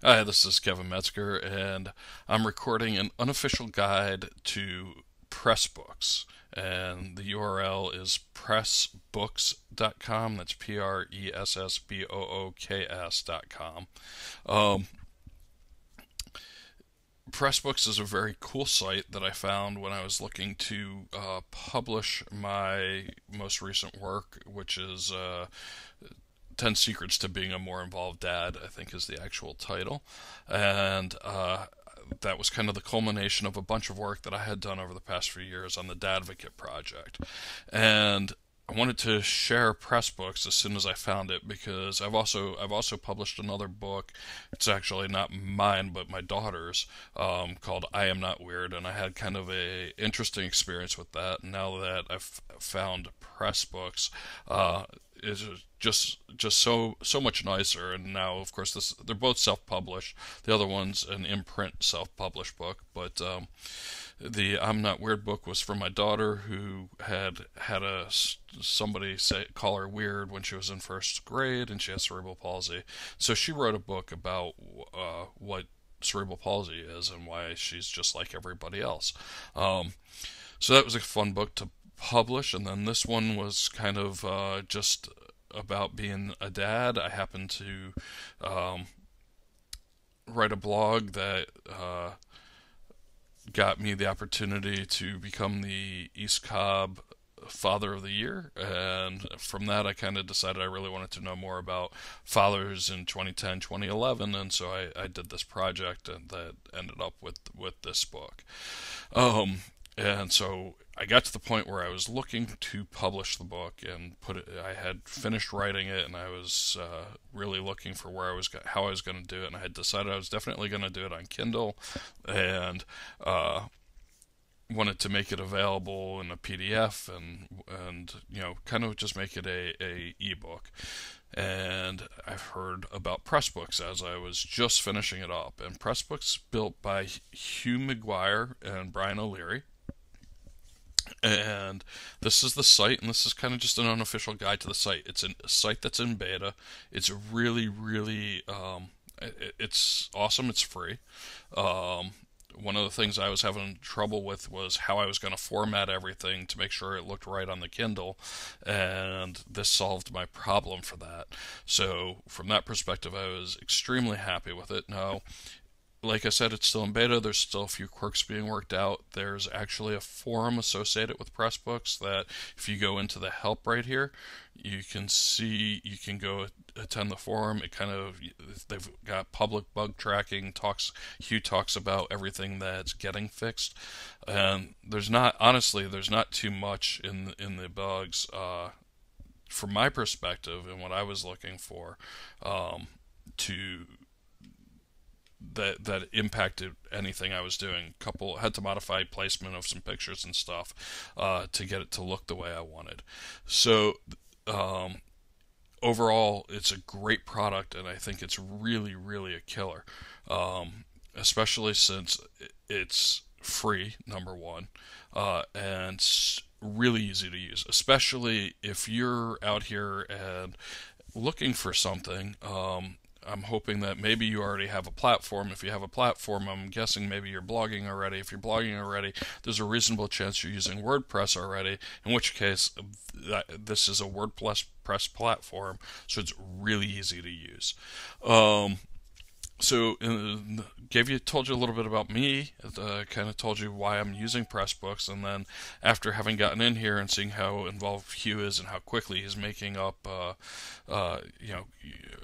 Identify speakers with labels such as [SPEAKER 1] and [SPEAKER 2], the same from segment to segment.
[SPEAKER 1] Hi, this is Kevin Metzger, and I'm recording an unofficial guide to Pressbooks. And the URL is pressbooks.com. That's pressbooks.com. Um, Pressbooks is a very cool site that I found when I was looking to publish my most recent work, which is 10 Secrets to Being a More Involved Dad, I think is the actual title. And that was kind of the culmination of a bunch of work that I had done over the past few years on the Dadvocate project. And I wanted to share Pressbooks as soon as I found it because I've also published another book. It's actually not mine, but my daughter's, called I Am Not Weird, and I had kind of a interesting experience with that. And now that I've found Pressbooks, is just so much nicer. And now, of course, they're both self-published. The other one's an imprint self-published book, but the I'm Not Weird book was from my daughter, who had somebody call her weird when she was in first grade, and she has cerebral palsy. So she wrote a book about what cerebral palsy is and why she's just like everybody else. So that was a fun book to publish, and then this one was kind of just about being a dad. I happened to write a blog that got me the opportunity to become the East Cobb Father of the Year, and from that I kind of decided I really wanted to know more about fathers in 2010, 2011, and so I did this project, and that ended up with this book. Um, and so I got to the point where I was looking to publish the book and put it. I had finished writing it, and I was really looking for how I was going to do it. And I had decided I was definitely going to do it on Kindle, and wanted to make it available in a PDF, and kind of just make it a ebook. And I've heard about Pressbooks as I was just finishing it up. And Pressbooks built by Hugh McGuire and Brian O'Leary. And this is the site, and this is kind of just an unofficial guide to the site. It's a site that's in beta. It's really, it's awesome. It's free. Um, One of the things I was having trouble with was how I was going to format everything to make sure it looked right on the Kindle, and this solved my problem for that. So from that perspective, I was extremely happy with it. Now, like I said, it's still in beta. There's still a few quirks being worked out. There's actually a forum associated with Pressbooks that if you go into the help right here, you can go attend the forum. It kind of, they've got public bug tracking, Hugh talks about everything that's getting fixed. And there's not too much in the bugs, from my perspective and what I was looking for, to that impacted anything I was doing. Had to modify placement of some pictures and stuff to get it to look the way I wanted. So um, overall, it's a great product, and I think it's really a killer, especially since it's free, number one, and really easy to use, especially if you're out here and looking for something. I'm hoping that maybe you already have a platform. If you have a platform, I'm guessing maybe you're blogging already. If you're blogging already, there's a reasonable chance you're using WordPress already, in which case this is a WordPress platform, so it's really easy to use. So told you a little bit about me, kind of told you why I'm using Pressbooks, and then after having gotten in here and seeing how involved Hugh is and how quickly he's making up,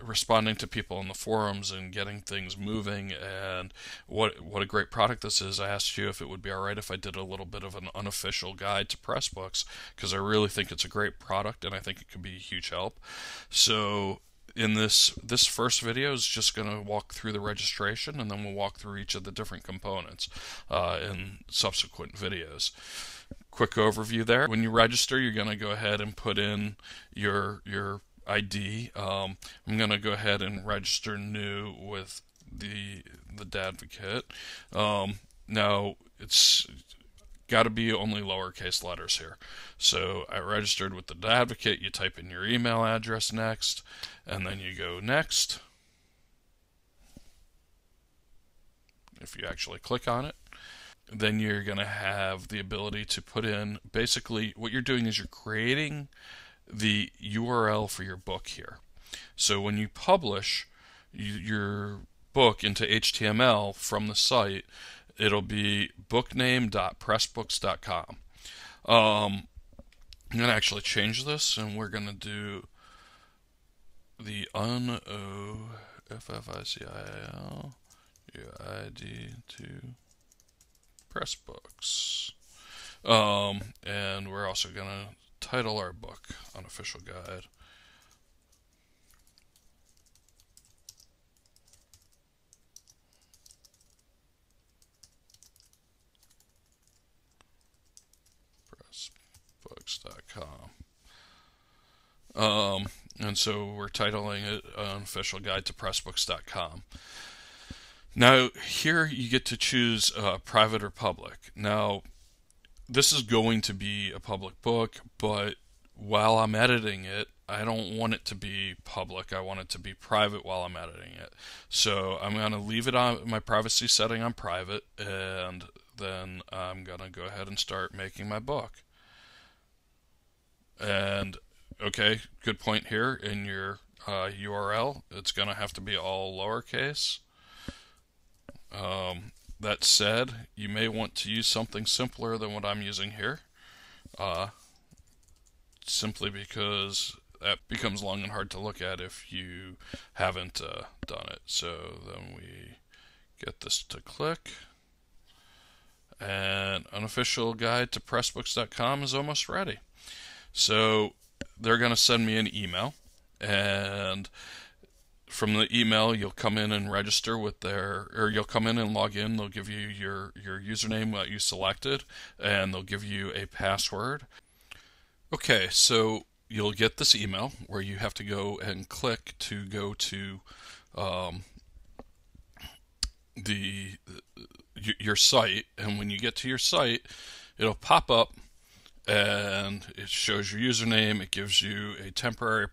[SPEAKER 1] responding to people in the forums and getting things moving, and what a great product this is, I asked Hugh if it would be all right if I did a little bit of an unofficial guide to Pressbooks, because I really think it's a great product and I think it could be a huge help. So in this first video is just going to walk through the registration, and then we'll walk through each of the different components in subsequent videos. Quick overview there. When you register, you're going to go ahead and put in your ID. I'm going to go ahead and register new with the Dadvocate. Now it's got to be only lowercase letters here. So I registered with the Dadvocate. You type in your email address next, and then you go next. if you actually click on it. Then you're going to have the ability to put in, basically what you're doing is you're creating the URL for your book here. So when you publish your book into HTML from the site, it'll be bookname.pressbooks.com. I'm going to actually change this, and we're going to do the unofficial UID to Pressbooks. And we're also going to title our book Unofficial Guide. Pressbooks.com. And so we're titling it Unofficial Guide to Pressbooks.com. Now, here you get to choose private or public. Now, this is going to be a public book, but while I'm editing it, I don't want it to be public. I want it to be private while I'm editing it. So I'm going to leave it on my privacy setting on private, and then I'm going to go ahead and start making my book. And, okay, good point here in your URL. It's going to have to be all lowercase. That said, you may want to use something simpler than what I'm using here, simply because that becomes long and hard to look at if you haven't done it. So then we get this to click, and Unofficial Guide to Pressbooks.com is almost ready. So they're going to send me an email, and from the email, you'll come in and register with you'll come in and log in. They'll give you your username that you selected, and they'll give you a password. Okay, so you'll get this email where you have to go and click to go to your site, and when you get to your site, it'll pop up, and it shows your username. It gives you a temporary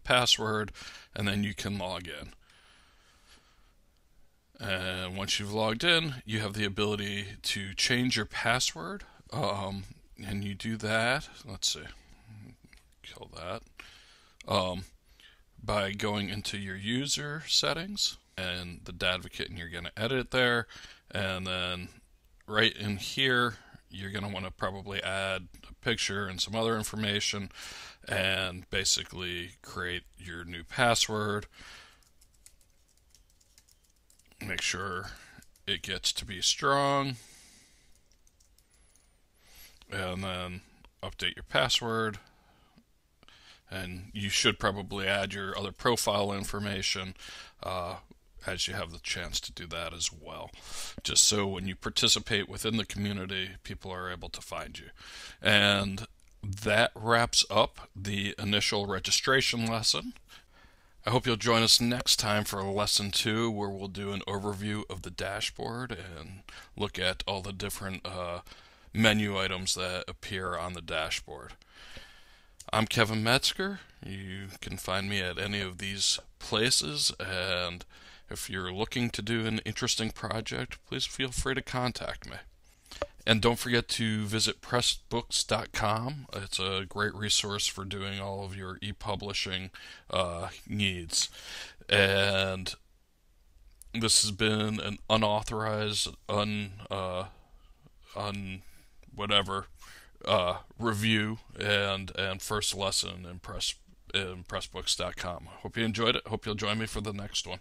[SPEAKER 1] password, and then you can log in. And once you've logged in, you have the ability to change your password, and you do that. Let's see, kill that, by going into your user settings and the Dadvocate, and you're going to edit it there, and then right in here you're going to want to probably add a picture and some other information, and basically create your new password. Make sure it gets to be strong, and then update your password. And you should probably add your other profile information as you have the chance to do that as well, just so when you participate within the community, people are able to find you. And that wraps up the initial registration lesson. I hope you'll join us next time for lesson 2, where we'll do an overview of the dashboard and look at all the different menu items that appear on the dashboard. I'm Kevin Metzger. You can find me at any of these places, and if you're looking to do an interesting project, please feel free to contact me. And don't forget to visit Pressbooks.com. It's a great resource for doing all of your e-publishing needs. And this has been an unauthorized, review and first lesson in Pressbooks.com. Hope you enjoyed it. Hope you'll join me for the next one.